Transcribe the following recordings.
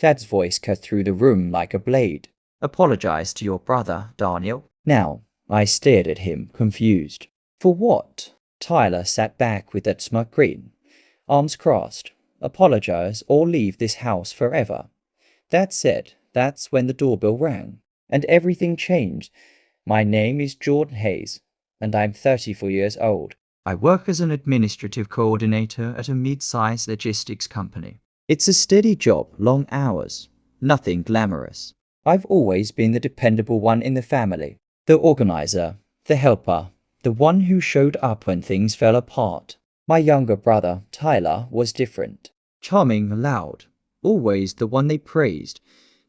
Dad's voice cut through the room like a blade. Apologize to your brother, Daniel. Now, I stared at him, confused. For what? Tyler sat back with that smug grin. Arms crossed. Apologize or leave this house forever. That said, that's when the doorbell rang. And everything changed. My name is Jordan Hayes, and I'm 34 years old. I work as an administrative coordinator at a mid-sized logistics company. It's a steady job, long hours, nothing glamorous. I've always been the dependable one in the family, the organizer, the helper, the one who showed up when things fell apart. My younger brother, Tyler, was different. Charming, loud, always the one they praised,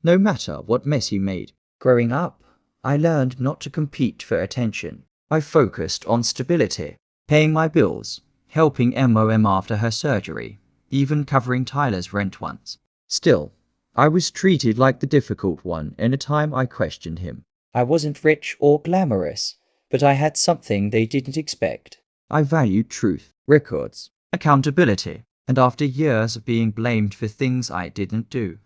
no matter what mess he made. Growing up, I learned not to compete for attention. I focused on stability, paying my bills, helping Mom after her surgery, even covering Tyler's rent once. Still, I was treated like the difficult one any time I questioned him. I wasn't rich or glamorous, but I had something they didn't expect. I valued truth, records, accountability, and after years of being blamed for things I didn't do,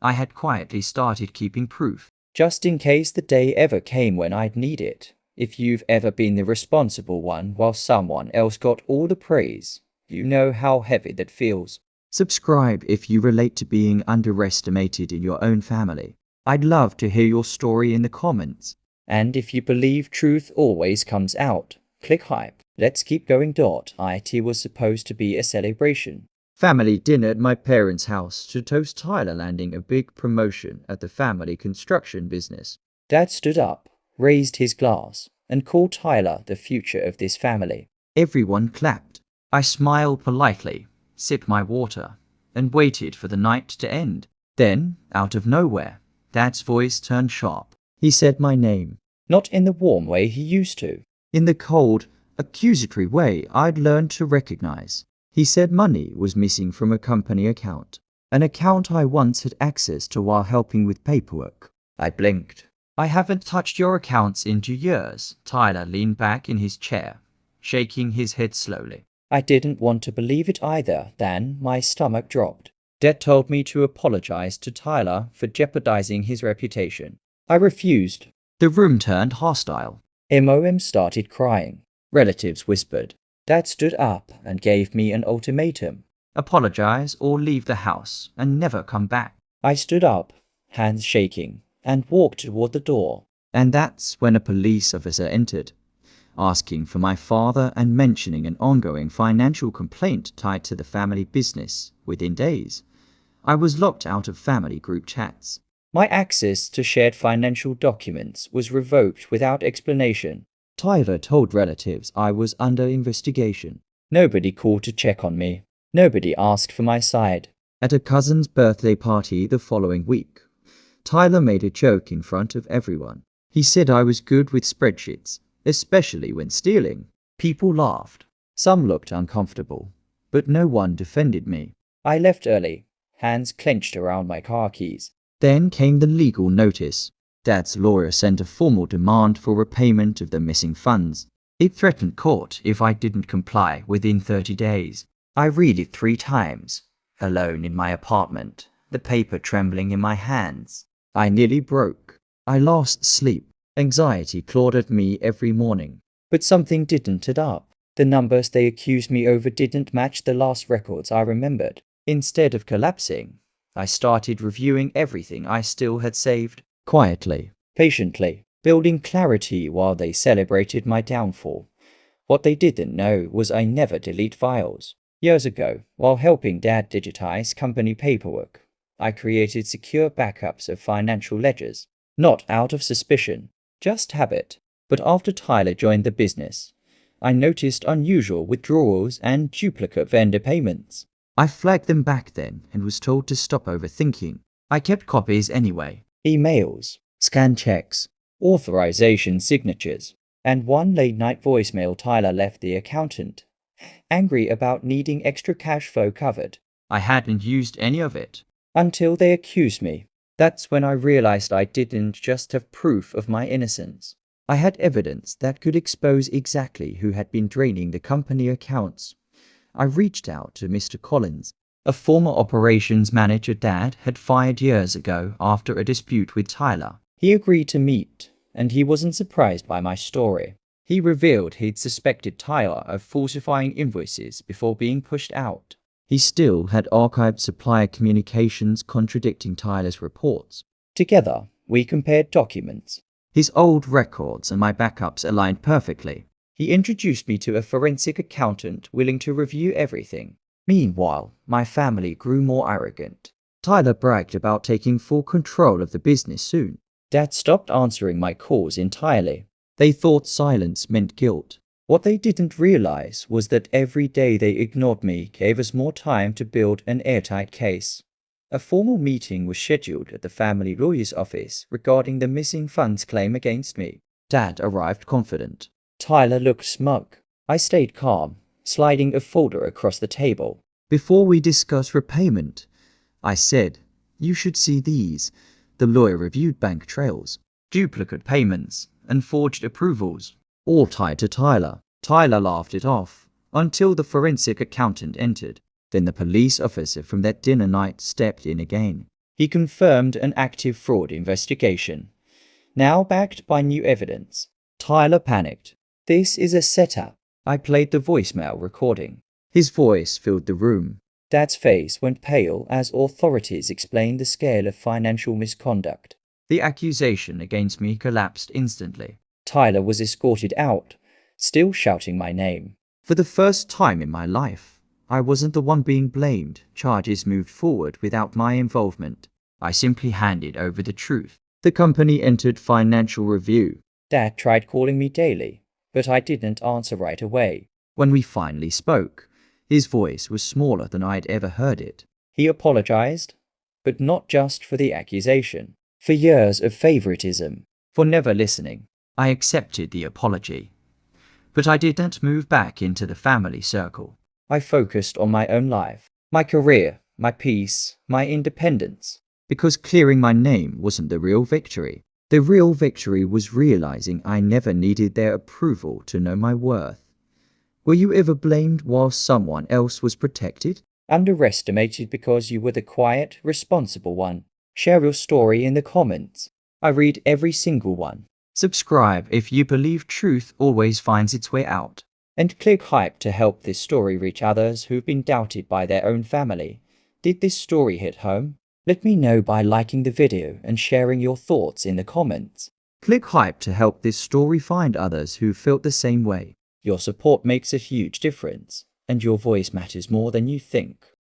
I had quietly started keeping proof, just in case the day ever came when I'd need it. If you've ever been the responsible one while someone else got all the praise, you know how heavy that feels. Subscribe if you relate to being underestimated in your own family. I'd love to hear your story in the comments. And if you believe truth always comes out, click hype. Let's keep going. It was supposed to be a celebration. Family dinner at my parents' house to toast Tyler landing a big promotion at the family construction business. Dad stood up, raised his glass, and called Tyler the future of this family. Everyone clapped. I smiled politely, sipped my water, and waited for the night to end. Then, out of nowhere, Dad's voice turned sharp. He said my name, not in the warm way he used to, in the cold, accusatory way I'd learned to recognize. He said money was missing from a company account, an account I once had access to while helping with paperwork. I blinked. I haven't touched your accounts in 2 years. Tyler leaned back in his chair, shaking his head slowly. I didn't want to believe it either. Then my stomach dropped. Dad told me to apologize to Tyler for jeopardizing his reputation. I refused. The room turned hostile. Mom started crying. Relatives whispered. Dad stood up and gave me an ultimatum. Apologize or leave the house and never come back. I stood up, hands shaking, and walked toward the door. And that's when a police officer entered, asking for my father and mentioning an ongoing financial complaint tied to the family business. Within days, I was locked out of family group chats. My access to shared financial documents was revoked without explanation. Tyler told relatives I was under investigation. Nobody called to check on me. Nobody asked for my side. At a cousin's birthday party the following week, Tyler made a joke in front of everyone. He said I was good with spreadsheets, especially when stealing. People laughed. Some looked uncomfortable, but no one defended me. I left early, hands clenched around my car keys. Then came the legal notice. Dad's lawyer sent a formal demand for repayment of the missing funds. It threatened court if I didn't comply within 30 days. I read it 3 times, alone in my apartment, the paper trembling in my hands. I nearly broke. I lost sleep. Anxiety clawed at me every morning. But something didn't add up. The numbers they accused me over didn't match the last records I remembered. Instead of collapsing, I started reviewing everything I still had saved. Quietly, patiently, building clarity while they celebrated my downfall. What they didn't know was I never delete files. Years ago, while helping Dad digitize company paperwork, I created secure backups of financial ledgers. Not out of suspicion, just habit. But after Tyler joined the business, I noticed unusual withdrawals and duplicate vendor payments. I flagged them back then and was told to stop overthinking. I kept copies anyway. Emails, scanned checks, authorization signatures, and one late-night voicemail Tyler left the accountant, angry about needing extra cash flow covered. I hadn't used any of it until they accused me. That's when I realized I didn't just have proof of my innocence. I had evidence that could expose exactly who had been draining the company accounts. I reached out to Mr. Collins, A former operations manager Dad had fired years ago after a dispute with Tyler. He agreed to meet, and he wasn't surprised by my story. He revealed he'd suspected Tyler of falsifying invoices before being pushed out. He still had archived supplier communications contradicting Tyler's reports. Together, we compared documents. His old records and my backups aligned perfectly. He introduced me to a forensic accountant willing to review everything. Meanwhile, my family grew more arrogant. Tyler bragged about taking full control of the business soon. Dad stopped answering my calls entirely. They thought silence meant guilt. What they didn't realize was that every day they ignored me gave us more time to build an airtight case. A formal meeting was scheduled at the family lawyer's office regarding the missing funds claim against me. Dad arrived confident. Tyler looked smug. I stayed calm, sliding a folder across the table. Before we discuss repayment, I said, you should see these. The lawyer reviewed bank trails, duplicate payments, and forged approvals, all tied to Tyler. Tyler laughed it off until the forensic accountant entered. Then the police officer from that dinner night stepped in again. He confirmed an active fraud investigation, now backed by new evidence. Tyler panicked. This is a setup. I played the voicemail recording. His voice filled the room. Dad's face went pale as authorities explained the scale of financial misconduct. The accusation against me collapsed instantly. Tyler was escorted out, still shouting my name. For the first time in my life, I wasn't the one being blamed. Charges moved forward without my involvement. I simply handed over the truth. The company entered financial review. Dad tried calling me daily, but I didn't answer right away. When we finally spoke, his voice was smaller than I'd ever heard it. He apologized, but not just for the accusation, for years of favoritism, for never listening. I accepted the apology, but I didn't move back into the family circle. I focused on my own life, my career, my peace, my independence, because clearing my name wasn't the real victory. The real victory was realizing I never needed their approval to know my worth. Were you ever blamed while someone else was protected? Underestimated because you were the quiet, responsible one? Share your story in the comments. I read every single one. Subscribe if you believe truth always finds its way out. And click hype to help this story reach others who've been doubted by their own family. Did this story hit home? Let me know by liking the video and sharing your thoughts in the comments. Click hype to help this story find others who felt the same way. Your support makes a huge difference, and your voice matters more than you think.